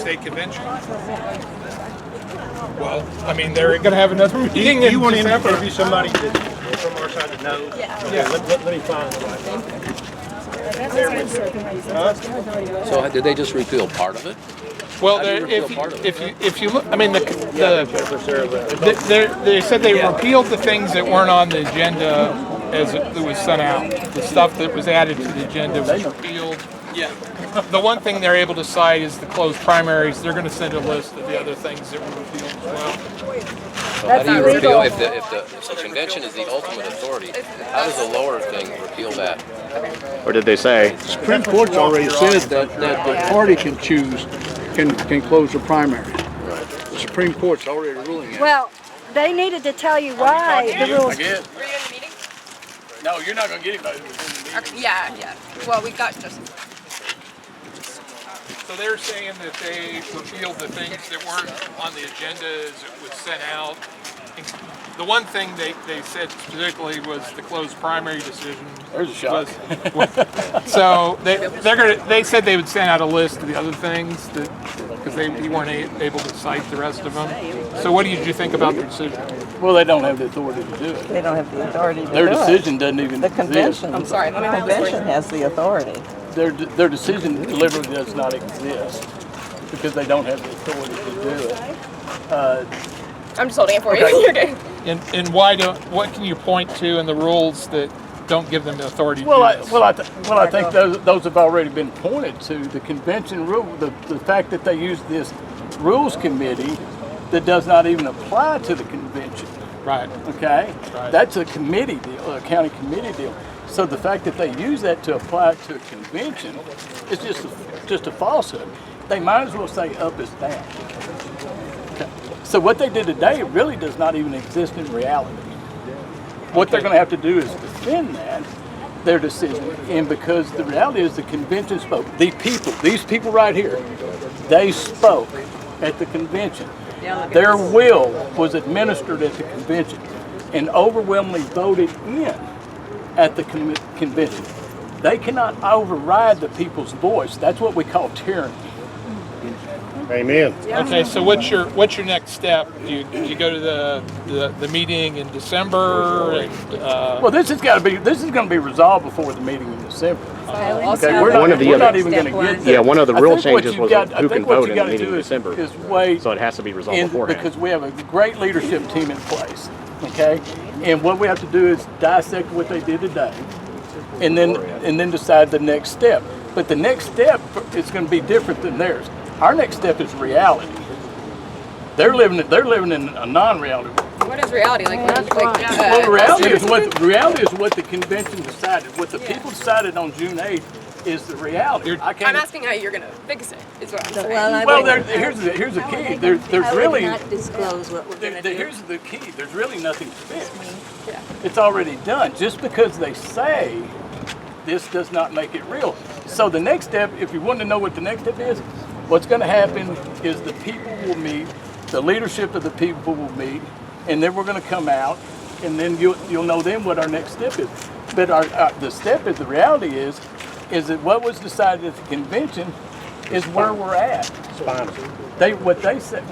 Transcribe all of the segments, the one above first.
state convention. Well, I mean, they're going to have another meeting. Do you want to interview somebody from our side that knows? Yeah. Let me find somebody. So did they just repeal part of it? Well, if you look, I mean, they said they repealed the things that weren't on the agenda as it was sent out. The stuff that was added to the agenda was repealed. Yeah. The one thing they're able to cite is the closed primaries. They're going to send a list of the other things that were repealed as well. So how do you repeal if the convention is the ultimate authority? How does the lower thing repeal that? Or did they say? The Supreme Court's already said that the party can choose, can close the primary. Right. The Supreme Court's already ruling it. Well, they needed to tell you why the rules. Were you in the meeting? No, you're not going to get anybody. Okay, yeah. Well, we got just. So they're saying that they repealed the things that weren't on the agenda as it was sent out. The one thing they said specifically was the closed primary decision. There's a shock. So they said they would send out a list of the other things that because you weren't able to cite the rest of them. So what did you think about the decision? Well, they don't have the authority to do it. They don't have the authority to do it. Their decision doesn't even The exist. convention. I'm sorry, The convention has the authority. Their decision literally does not exist because they don't have the authority to do it. I'm just holding it for you. You're good. And what can you point to in the rules that don't give them the authority to do this? I think those have already been pointed to. The convention rule, the fact that they use this rules committee that does not even apply to the convention. Right. Okay? Right. That's a committee deal, a county committee deal. So the fact that they use that to apply to a convention is just a falsehood. They might as well say up is down. Okay. So what they did today really does not even exist in reality. What they're going to have to do is defend their decision. And because the reality is the convention spoke. These people right here, they spoke at the convention. Their will was administered at the convention and overwhelmingly voted in at the convention. They cannot override the people's voice. That's what we call tyranny. Amen. Okay, so what's your next step? You go to the meeting in December, and well, this is going to be resolved before the meeting in December. Okay, we're not even going to get there. Yeah, one of the rule changes was who can vote in the meeting in is December. Wait, so it has to be resolved beforehand. Because we have a great leadership team in place. Okay, and what we have to do is dissect what they did today, and then decide the next step. But the next step is going to be different than theirs. Our next step is reality. They're living in a non-reality world. What is reality? Well, reality is what the convention decided. What the people decided on June 8th is the reality. I'm asking how you're going to fix it. Is what I'm saying. Well, here's the key. There's really not disclose what we're going to do. Here's the key. There's really nothing to fix. Yeah. It's already done. Just because they say this does not make it real. So the next step, if you want to know what the next step is, what's going to happen is the people will meet, the leadership of the people will meet, and then we're going to come out, and then you'll know then what our next step is. But the step is, the reality is that what was decided at the convention is where we're at. What they said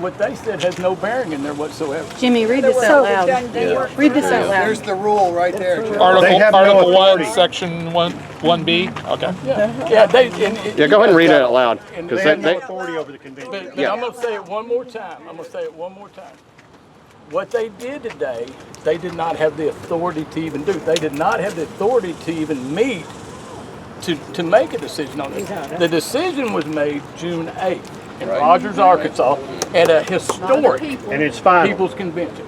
has no bearing in there whatsoever. Jimmy, read this out loud. Read this out loud. There's the rule right there. Article 1, Section 1B. Okay. Yeah, go ahead and read it out loud. They have no authority over the convention. But I'm going to say it one more time. What they did today, they did not have the authority to even do. They did not have the authority to even meet to make a decision on it. The decision was made June 8th in Rogers, Arkansas, at a historic And it's final. people's convention.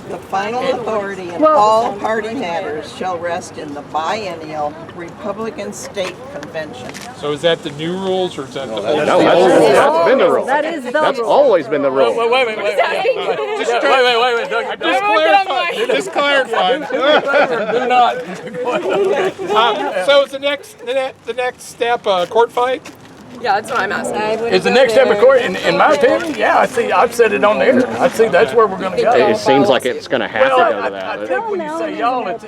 The final authority in all party matters shall rest in the biennial Republican State Convention. So is that the new rules, or is that the old? No, that's been the rule. That is the That's rule. always been the rule. Wait. Just clarifying. Do not. So is the next step a court fight? Yeah, that's what I'm asking. Is the next step recorded? In my opinion, yeah, I see. I've said it on the air. I see that's where we're going to go. It seems like it's going to have to go to I that. think when you say y'all, it's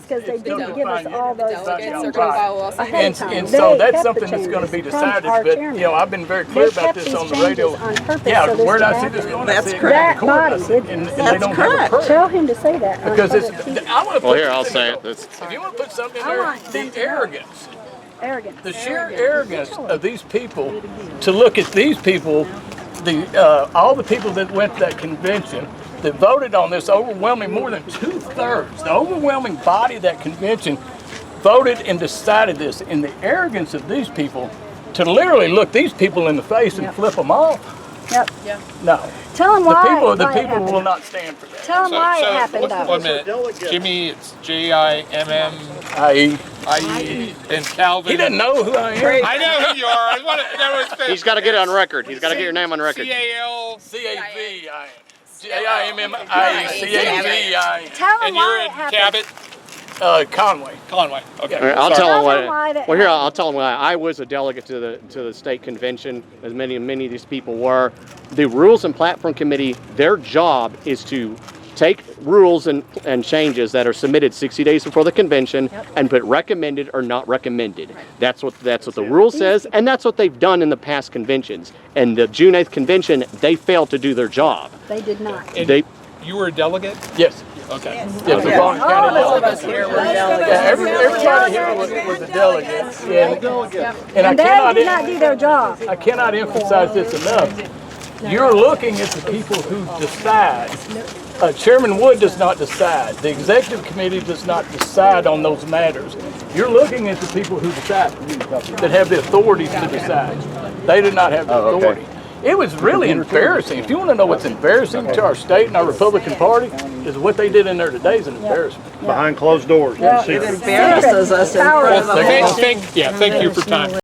because they didn't give us justifying all those Delegates are changes going to follow us. ahead of time. And so They that's kept something the that's going to be changes from decided. our But chairman. I've been very clear They about kept this these on the radio. changes on purpose Yeah, so this where did could I see this happen. going? That's I see it correct. in court, That I see it, body and did they That's don't have a correct. permit. Tell him to say that. on Because it's, public TV. I want to Well, put here, I'll this say in it. there. It's, If you want to put something in I there, want them the to know. arrogance. Arrogant. The sheer arrogance of these people to look at these people, all the people that went to that convention that voted on this overwhelming, more than 2/3, the overwhelming body of that convention voted and decided this. And the arrogance of these people to literally look these people in the face and flip them off. Yep. No, Tell him the why. people why it will happened. not stand for that. Tell him why it happened, though. 1 minute. Jimmie, it's Jimmie, and Calvin. He doesn't know who I am. I know who you are. I want to know his face. he's got to get it on record. He's got to get your name on record. CAL. C-A-V-I-N. J-I-M-M-I-C-A-V-I-N. Tell him And you're why in it happened. Cabot? Conway. Conway. Okay. All right, I'll Sorry. tell him Tell what. him why that Well, here happened. I'll tell him why. I was a delegate to the state convention, as many of these people were. The Rules and Platform Committee, their job is to take rules and changes that are submitted 60 days before the convention and put recommended or not recommended. That's what the rule says, and that's what they've done in the past conventions. And the June 8th convention, they failed to do their job. They did not. And you were a delegate? Yes. Okay. Yes, the Vaughn County delegate. Yeah, everybody here was a delegate. And And they did not do their job. I cannot emphasize this enough. You're looking at the people who decide. Chairman Wood does not decide. The executive committee does not decide on those matters. You're looking at the people who decide, that have the authority to decide. They do not have the authority. It was really embarrassing. If you want to know what's embarrassing to our state and our Republican Party, is what they did in there today is an embarrassment. Behind closed doors. Yeah. Secret. Embarrasses us in Power front of of the the Thank you for time.